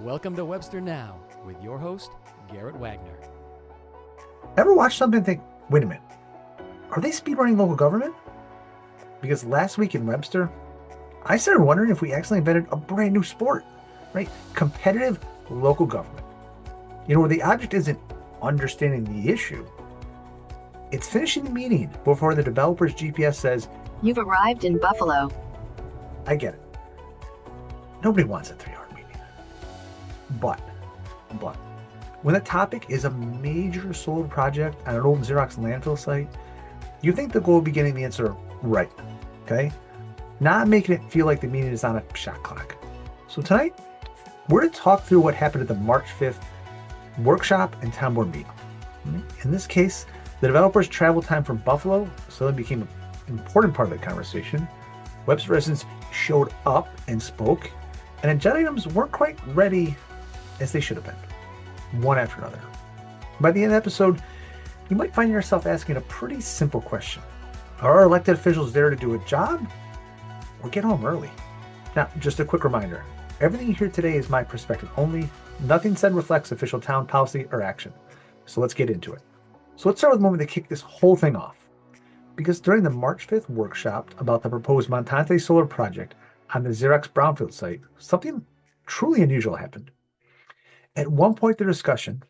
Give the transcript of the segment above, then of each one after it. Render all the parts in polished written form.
Welcome to Webster Now with your host, Garrett Wagner. Ever watch something and think, wait a minute, are they speedrunning local government? Because last week in Webster, I started wondering if we accidentally invented a brand new sport, right? Competitive local government. Where the object isn't understanding the issue, it's finishing the meeting before the developer's GPS says, "You've arrived in Buffalo." I get it. Nobody wants a 3-hour meeting. But, when the topic is a major solar project on an old Xerox landfill site, you think the goal would be getting the answer right, okay? Not making it feel like the meeting is on a shot clock. So tonight, we're going to talk through what happened at the March 5th workshop and town board meeting. In this case, the developer's travel time from Buffalo suddenly became an important part of the conversation. Webster residents showed up and spoke, and agenda items weren't quite ready as they should have been, one after another. By the end of the episode, you might find yourself asking a pretty simple question. Are our elected officials there to do a job or get home early? Now, just a quick reminder, everything you hear today is my perspective only. Nothing said reflects official town policy or action. So let's get into it. So let's start with the moment that kicked this whole thing off. Because during the March 5th workshop about the proposed Montante solar project on the Xerox Brownfield site, something truly unusual happened. At one point in the discussion,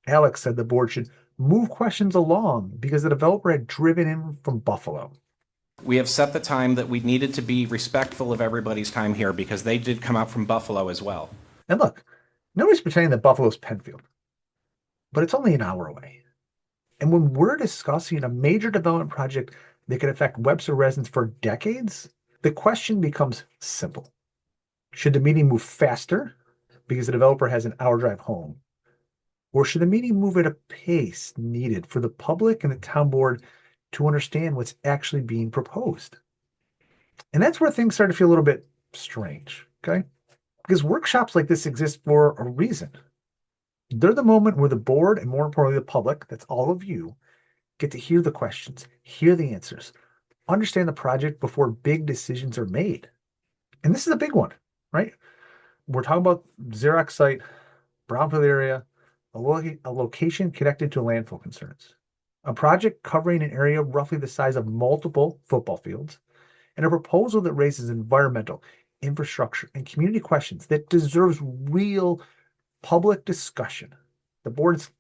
Alex said the board should move questions along because the developer had driven in from Buffalo. We have set the time that we needed to be respectful of everybody's time here because they did come out from Buffalo as well. And look, nobody's pretending that Buffalo's Penfield, but it's only an hour away. And when we're discussing a major development project that could affect Webster residents for decades, the question becomes simple. Should the meeting move faster because the developer has an hour drive home? Or should the meeting move at a pace needed for the public and the town board to understand what's actually being proposed? And that's where things start to feel a little bit strange, okay? Because workshops like this exist for a reason. They're the moment where the board, and more importantly, the public, that's all of you, get to hear the questions, hear the answers, understand the project before big decisions are made. And this is a big one, right? We're talking about Xerox site, Brownfield area, a location connected to landfill concerns, a project covering an area roughly the size of multiple football fields, and a proposal that raises environmental, infrastructure, and community questions that deserves real public discussion. The board's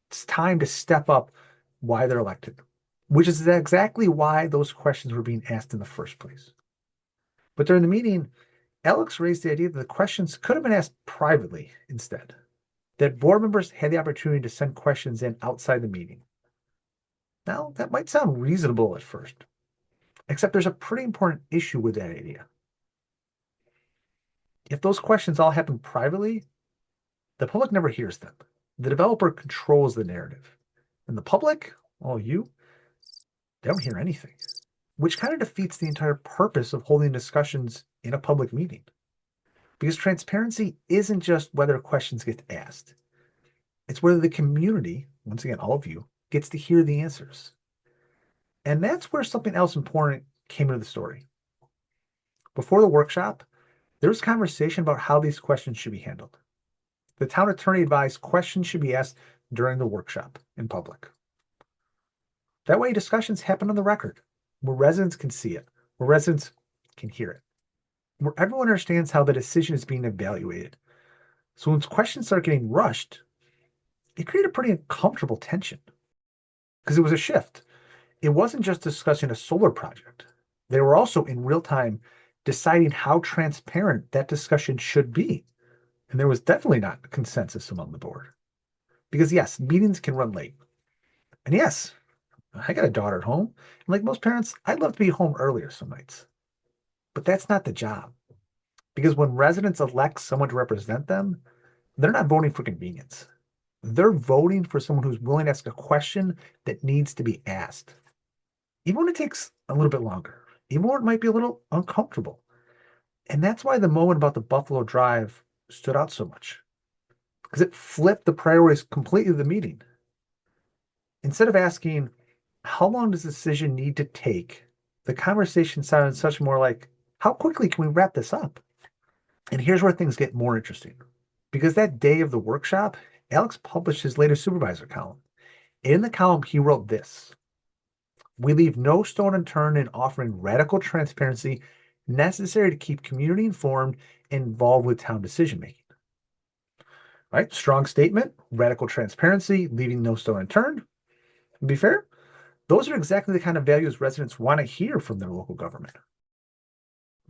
it's time to step up why they're elected, which is exactly why those questions were being asked in the first place. But during the meeting, Alex raised the idea that the questions could have been asked privately instead, that board members had the opportunity to send questions in outside the meeting. Now, that might sound reasonable at first, except there's a pretty important issue with that idea. If those questions all happen privately, the public never hears them. The developer controls the narrative. And the public, all you, they don't hear anything, which kind of defeats the entire purpose of holding discussions in a public meeting. Because transparency isn't just whether questions get asked. It's whether the community, once again, all of you, gets to hear the answers. And that's where something else important came into the story. Before the workshop, there was conversation about how these questions should be handled. The town attorney advised questions should be asked during the workshop in public. That way, discussions happen on the record, where residents can see it, where residents can hear it, where everyone understands how the decision is being evaluated. So when questions start getting rushed, it created a pretty uncomfortable tension because it was a shift. It wasn't just discussing a solar project. They were also in real time deciding how transparent that discussion should be. And there was definitely not a consensus among the board. Because yes, meetings can run late. And yes, I got a daughter at home. And like most parents, I'd love to be home earlier some nights. But that's not the job. Because when residents elect someone to represent them, they're not voting for convenience. They're voting for someone who's willing to ask a question that needs to be asked. Even when it takes a little bit longer, even when it might be a little uncomfortable. And that's why the moment about the Buffalo Drive stood out so much. Because it flipped the priorities completely of the meeting. Instead of asking, how long does the decision need to take? The conversation sounded such more like, how quickly can we wrap this up? And here's where things get more interesting. Because that day of the workshop, Alex published his latest supervisor column. In the column, he wrote this: "We leave no stone unturned in offering radical transparency necessary to keep community informed and involved with town decision making." Right? Strong statement, radical transparency, leaving no stone unturned. To be fair, those are exactly the kind of values residents want to hear from their local government.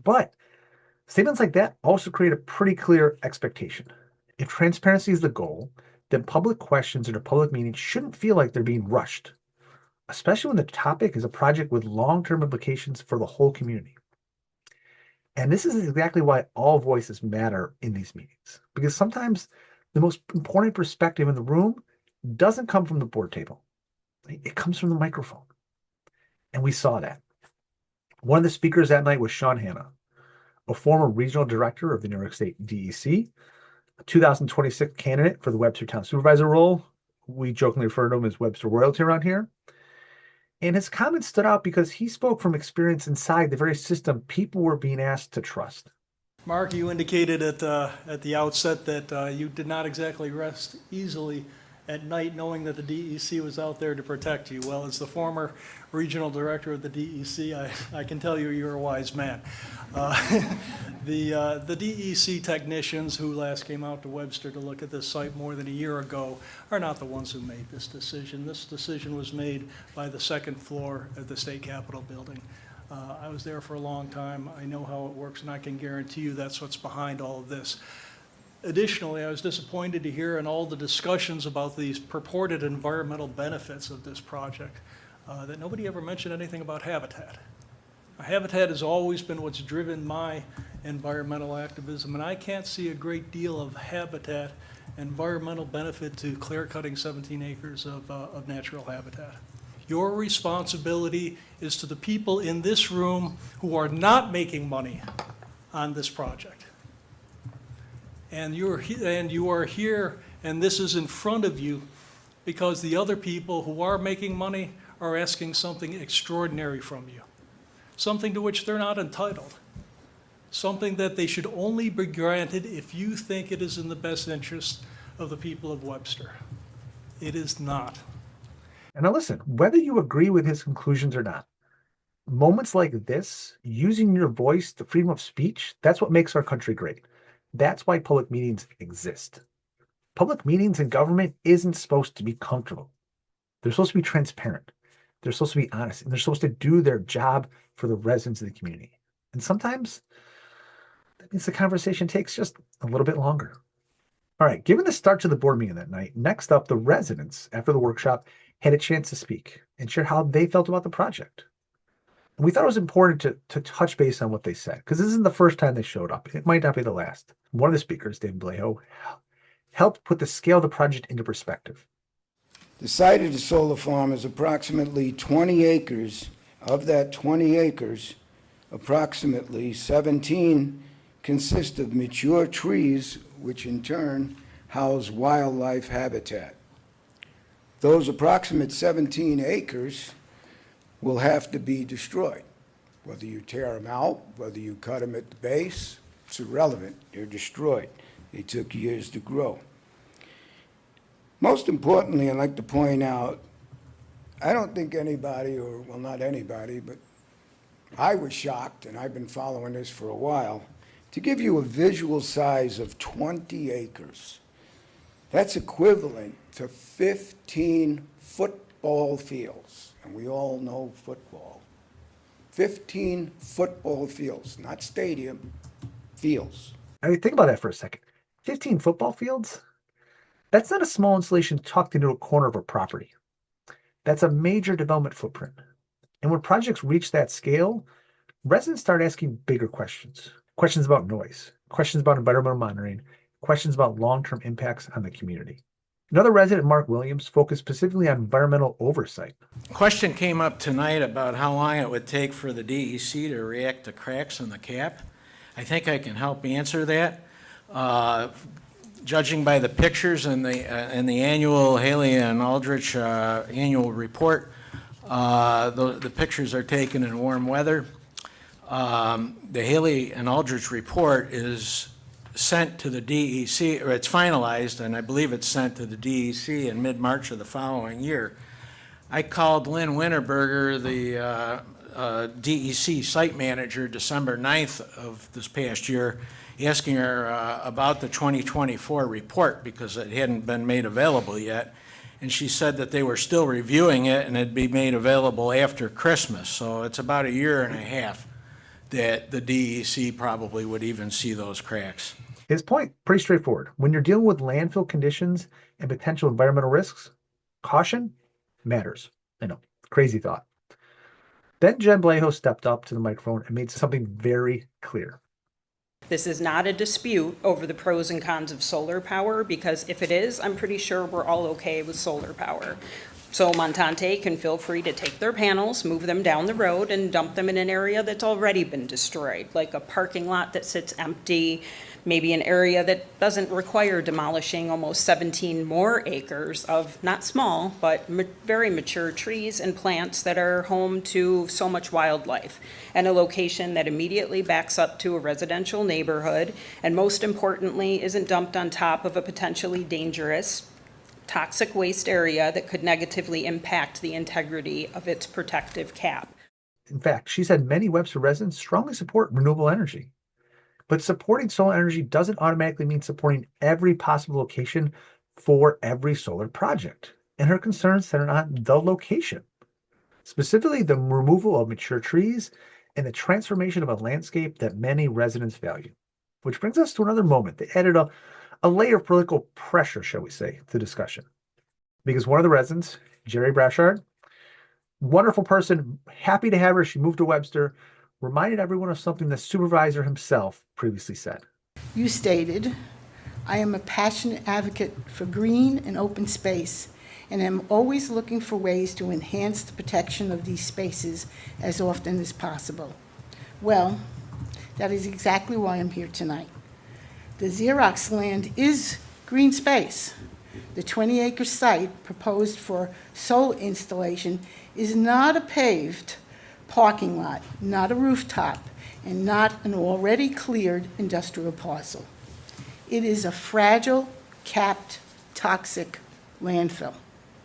But statements like that also create a pretty clear expectation. If transparency is the goal, then public questions at a public meeting shouldn't feel like they're being rushed, especially when the topic is a project with long-term implications for the whole community. And this is exactly why all voices matter in these meetings, because sometimes the most important perspective in the room doesn't come from the board table. It comes from the microphone. And we saw that. One of the speakers that night was Sean Hanna, a former regional director of the New York State DEC, a 2026 candidate for the Webster Town Supervisor role. We jokingly refer to him as Webster royalty around here. And his comments stood out because he spoke from experience inside the very system people were being asked to trust. Mark, you indicated at the outset that you did not exactly rest easily at night knowing that the DEC was out there to protect you. Well, as the former regional director of the DEC, I can tell you you're a wise man. The DEC technicians who last came out to Webster to look at this site more than a year ago are not the ones who made this decision. This decision was made by the second floor of the State Capitol building. I was there for a long time. I know how it works, and I can guarantee you that's what's behind all of this. Additionally, I was disappointed to hear in all the discussions about these purported environmental benefits of this project that nobody ever mentioned anything about habitat. Habitat has always been what's driven my environmental activism, and I can't see a great deal of habitat environmental benefit to clear-cutting 17 acres of natural habitat. Your responsibility is to the people in this room who are not making money on this project. And you are here, and this is in front of you because the other people who are making money are asking something extraordinary from you, something to which they're not entitled, something that they should only be granted if you think it is in the best interest of the people of Webster. It is not. And now listen, whether you agree with his conclusions or not, moments like this, using your voice, the freedom of speech, that's what makes our country great. That's why public meetings exist. Public meetings in government isn't supposed to be comfortable. They're supposed to be transparent. They're supposed to be honest, and they're supposed to do their job for the residents of the community. And sometimes that means the conversation takes just a little bit longer. All right, given the start to the board meeting that night, next up, the residents after the workshop had a chance to speak and share how they felt about the project. And we thought it was important to touch base on what they said, because this isn't the first time they showed up. It might not be the last. One of the speakers, David Blejo, helped put the scale of the project into perspective. The site of the solar farm is approximately 20 acres. Of that 20 acres, approximately 17 consist of mature trees, which in turn house wildlife habitat. Those approximate 17 acres will have to be destroyed. Whether you tear them out, whether you cut them at the base, it's irrelevant. They're destroyed. They took years to grow. Most importantly, I'd like to point out, I don't think anybody, or well, not anybody, but I was shocked, and I've been following this for a while, to give you a visual size of 20 acres. That's equivalent to 15 football fields, and we all know football. 15 football fields, not stadium, fields. I mean, think about that for a second. 15 football fields? That's not a small installation tucked into a corner of a property. That's a major development footprint. And when projects reach that scale, residents start asking bigger questions. Questions about noise, questions about environmental monitoring, questions about long-term impacts on the community. Another resident, Mark Williams, focused specifically on environmental oversight. A question came up tonight about how long it would take for the DEC to react to cracks in the cap. I think I can help answer that. Judging by the pictures in the annual Haley and Aldrich annual report, the pictures are taken in warm weather. The Haley and Aldrich report is sent to the DEC, or it's finalized, and I believe it's sent to the DEC in mid-March of the following year. I called Lynn Winterberger, the DEC site manager, December 9th of this past year, asking her about the 2024 report because it hadn't been made available yet. And she said that they were still reviewing it and it'd be made available after Christmas. So it's about a year and a half that the DEC probably would even see those cracks. His point, pretty straightforward. When you're dealing with landfill conditions and potential environmental risks, caution matters. I know, crazy thought. Then Jen Blejo stepped up to the microphone and made something very clear. This is not a dispute over the pros and cons of solar power, because if it is, I'm pretty sure we're all okay with solar power. So Montante can feel free to take their panels, move them down the road, and dump them in an area that's already been destroyed, like a parking lot that sits empty, maybe an area that doesn't require demolishing almost 17 more acres of, not small, but very mature trees and plants that are home to so much wildlife, and a location that immediately backs up to a residential neighborhood, and most importantly, isn't dumped on top of a potentially dangerous, toxic waste area that could negatively impact the integrity of its protective cap. In fact, she said many Webster residents strongly support renewable energy. But supporting solar energy doesn't automatically mean supporting every possible location for every solar project. And her concerns center on the location, specifically the removal of mature trees and the transformation of a landscape that many residents value. Which brings us to another moment. They added a layer of political pressure, shall we say, to discussion. Because one of the residents, Jerry Brashard, wonderful person, happy to have her. She moved to Webster, reminded everyone of something the supervisor himself previously said. You stated, I am a passionate advocate for green and open space, and am always looking for ways to enhance the protection of these spaces as often as possible. Well, that is exactly why I'm here tonight. The Xerox land is green space. The 20-acre site proposed for solar installation is not a paved parking lot, not a rooftop, and not an already cleared industrial parcel. It is a fragile, capped, toxic landfill.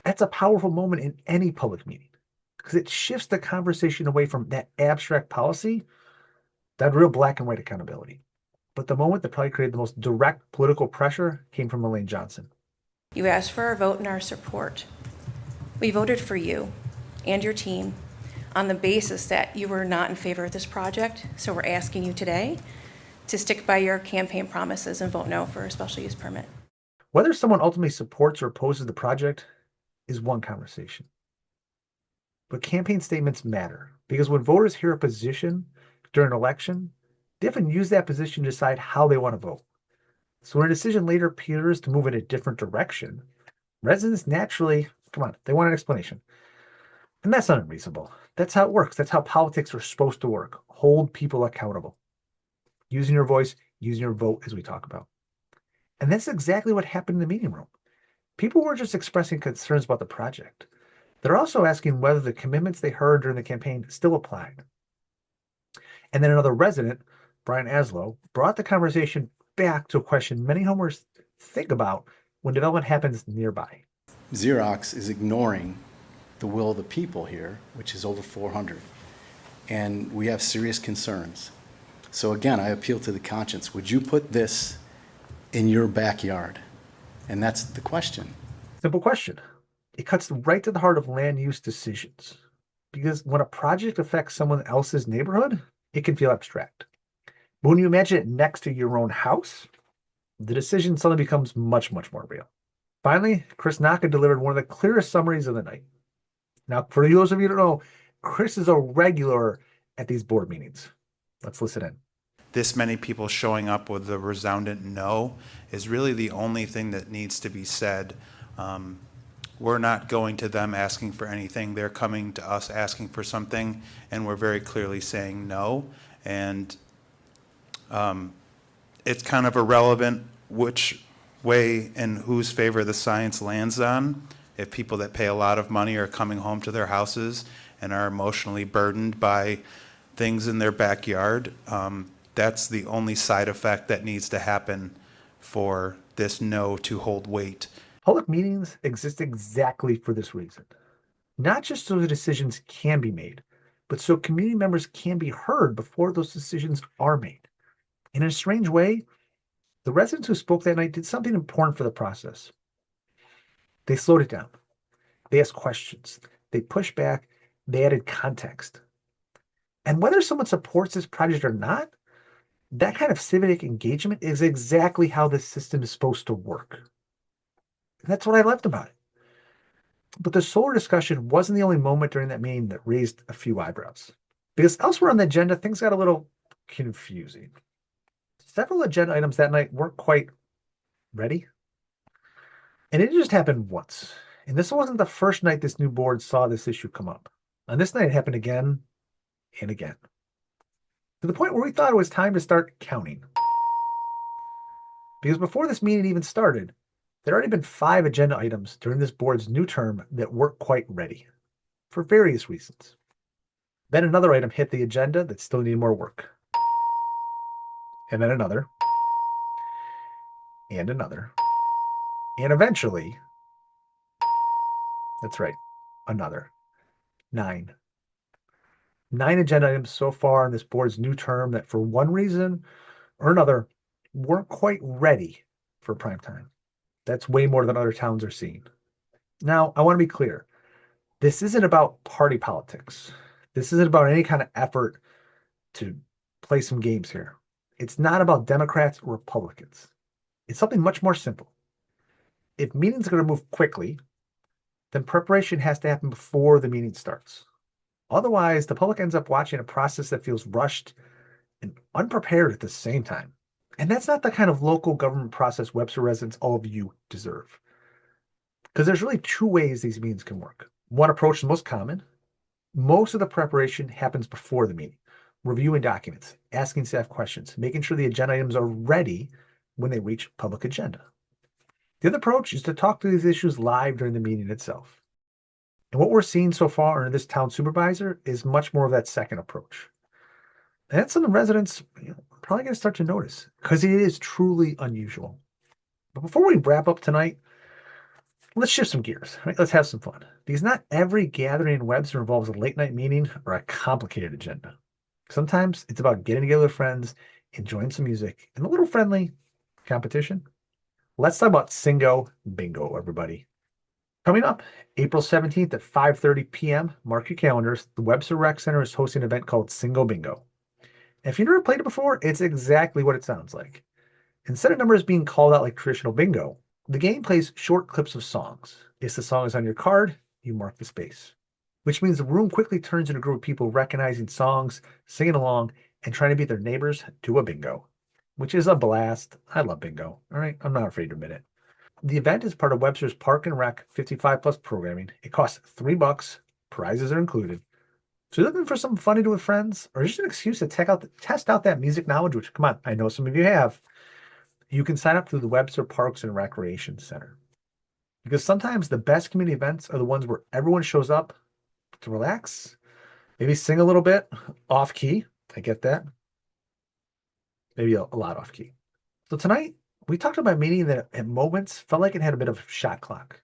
That's a powerful moment in any public meeting because it shifts the conversation away from that abstract policy, that real black and white accountability. But the moment that probably created the most direct political pressure came from Elaine Johnson. You asked for our vote and our support. We voted for you and your team on the basis that you were not in favor of this project, so we're asking you today to stick by your campaign promises and vote no for a special use permit. Whether someone ultimately supports or opposes the project is one conversation. But campaign statements matter because when voters hear a position during an election, they often use that position to decide how they want to vote. So when a decision later appears to move in a different direction, residents naturally, they want an explanation. And that's not unreasonable. That's how it works. That's how politics are supposed to work. Hold people accountable. Using your voice, using your vote, as we talk about. And that's exactly what happened in the meeting room. People weren't just expressing concerns about the project. They're also asking whether the commitments they heard during the campaign still applied. And then another resident, Brian Aslow, brought the conversation back to a question many homeowners think about when development happens nearby. Xerox is ignoring the will of the people here, which is over 400. And we have serious concerns. So again, I appeal to the conscience. Would you put this in your backyard? And that's the question. Simple question. It cuts right to the heart of land use decisions. Because when a project affects someone else's neighborhood, it can feel abstract. But when you imagine it next to your own house, the decision suddenly becomes much, much more real. Finally, Chris Naka delivered one of the clearest summaries of the night. Now, for those of you who don't know, Chris is a regular at these board meetings. Let's listen in. This many people showing up with a resounding no is really the only thing that needs to be said. We're not going to them asking for anything. They're coming to us asking for something, and we're very clearly saying no. And it's kind of irrelevant which way and whose favor the science lands on. If people that pay a lot of money are coming home to their houses and are emotionally burdened by things in their backyard, that's the only side effect that needs to happen for this no to hold weight. Public meetings exist exactly for this reason. Not just so the decisions can be made, but so community members can be heard before those decisions are made. In a strange way, the residents who spoke that night did something important for the process. They slowed it down. They asked questions. They pushed back. They added context. And whether someone supports this project or not, that kind of civic engagement is exactly how this system is supposed to work. And that's what I loved about it. But the solar discussion wasn't the only moment during that meeting that raised a few eyebrows. Because elsewhere on the agenda, things got a little confusing. Several agenda items that night weren't quite ready. And it just happened once. And this wasn't the first night this new board saw this issue come up. On this night, it happened again and again. To the point where we thought it was time to start counting. Because before this meeting even started, there had already been 5 agenda items during this board's new term that weren't quite ready, for various reasons. Then another item hit the agenda that still needed more work. And then another. And another. And eventually, that's right, another. 9. 9 agenda items so far in this board's new term that for one reason or another weren't quite ready for prime time. That's way more than other towns are seeing. Now, I want to be clear. This isn't about party politics. This isn't about any kind of effort to play some games here. It's not about Democrats or Republicans. It's something much more simple. If meetings are going to move quickly, then preparation has to happen before the meeting starts. Otherwise, the public ends up watching a process that feels rushed and unprepared at the same time. And that's not the kind of local government process Webster residents, all of you, deserve. Because there's really 2 ways these meetings can work. One approach is the most common. Most of the preparation happens before the meeting. Reviewing documents, asking staff questions, making sure the agenda items are ready when they reach public agenda. The other approach is to talk through these issues live during the meeting itself. And what we're seeing so far under this town supervisor is much more of that second approach. And that's something residents are probably going to start to notice because it is truly unusual. But before we wrap up tonight, let's shift some gears. Right? Let's have some fun. Because not every gathering in Webster involves a late night meeting or a complicated agenda. Sometimes it's about getting together with friends, enjoying some music, and a little friendly competition. Let's talk about Singo Bingo, everybody. Coming up, April 17th at 5:30 p.m., mark your calendars, the Webster Rec Center is hosting an event called Singo Bingo. If you've never played it before, it's exactly what it sounds like. Instead of numbers being called out like traditional bingo, the game plays short clips of songs. If the song is on your card, you mark the space. Which means the room quickly turns into a group of people recognizing songs, singing along, and trying to beat their neighbors to a bingo. Which is a blast. I love bingo. All right, I'm not afraid to admit it. The event is part of Webster's Park and Rec 55+ programming. It costs $3. Prizes are included. So you're looking for something fun to do with friends, or just an excuse to test out that music knowledge, which, come on, I know some of you have. You can sign up through the Webster Parks and Recreation Center. Because sometimes the best community events are the ones where everyone shows up to relax, maybe sing a little bit off key. I get that. Maybe a lot off key. So tonight, we talked about a meeting that at moments felt like it had a bit of a shot clock.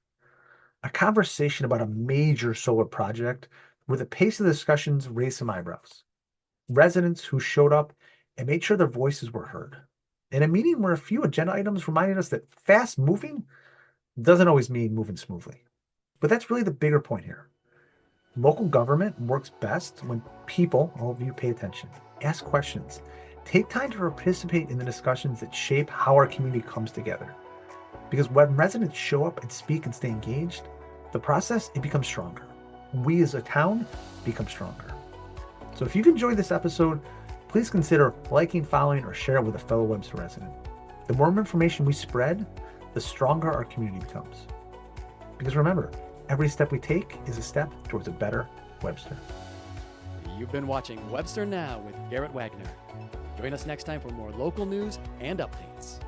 A conversation about a major solar project where the pace of the discussions raised some eyebrows. Residents who showed up and made sure their voices were heard. In a meeting where a few agenda items reminded us that fast moving doesn't always mean moving smoothly. But that's really the bigger point here. Local government works best when people, all of you, pay attention, ask questions, take time to participate in the discussions that shape how our community comes together. Because when residents show up and speak and stay engaged, the process, it becomes stronger. We as a town become stronger. So if you've enjoyed this episode, please consider liking, following, or share it with a fellow Webster resident. The more information we spread, the stronger our community becomes. Because remember, every step we take is a step towards a better Webster. You've been watching Webster Now with Garrett Wagner. Join us next time for more local news and updates.